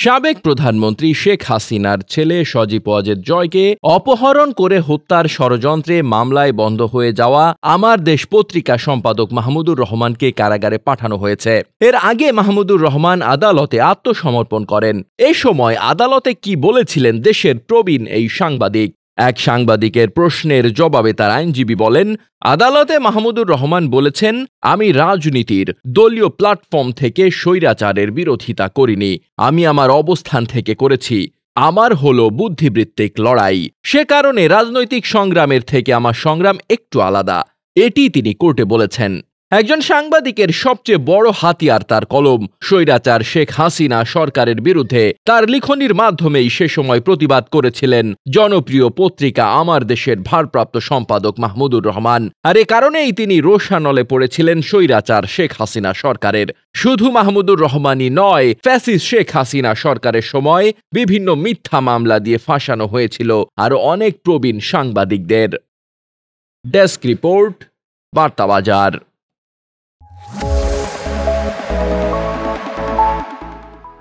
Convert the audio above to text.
সাবেক প্রধানমন্ত্রী শেখ হাসিনার ছেলে সজীব ওয়াজেদ জয়কে অপহরণ করে হত্যার ষড়যন্ত্রে মামলায় বন্ধ হয়ে যাওয়া আমার দেশ পত্রিকা সম্পাদক মাহমুদুর রহমানকে কারাগারে পাঠানো হয়েছে। এর আগে মাহমুদুর রহমান আদালতে আত্মসমর্পণ করেন। এই সময় আদালতে কি বলেছিলেন দেশের প্রবীণ এই সাংবাদিক? এক সাংবাদিকের প্রশ্নের জবাবে তার আইনজীবী বলেন, আদালতে মাহমুদুর রহমান বলেছেন, আমি রাজনীতির দলীয় প্ল্যাটফর্ম থেকে স্বৈরাচারের বিরোধিতা করিনি, আমি আমার অবস্থান থেকে করেছি। আমার হলো বুদ্ধিবৃত্তিক লড়াই, সে কারণে রাজনৈতিক সংগ্রামের থেকে আমার সংগ্রাম একটু আলাদা, এটি তিনি কোর্টে বলেছেন। একজন সাংবাদিকের সবচেয়ে বড় হাতিয়ার তার কলম। স্বৈরাচার শেখ হাসিনা সরকারের বিরুদ্ধে তার লিখনির মাধ্যমেই সে সময় প্রতিবাদ করেছিলেন জনপ্রিয় পত্রিকা আমার দেশের ভারপ্রাপ্ত সম্পাদক মাহমুদুর রহমান। আর এ কারণেই তিনি রোষানলে পড়েছিলেন স্বৈরাচার শেখ হাসিনা সরকারের। শুধু মাহমুদুর রহমানই নয়, ফ্যাসিস্ট শেখ হাসিনা সরকারের সময় বিভিন্ন মিথ্যা মামলা দিয়ে ফাঁসানো হয়েছিল আরও অনেক প্রবীণ সাংবাদিকদের। Desk report, বার্তাবাজার।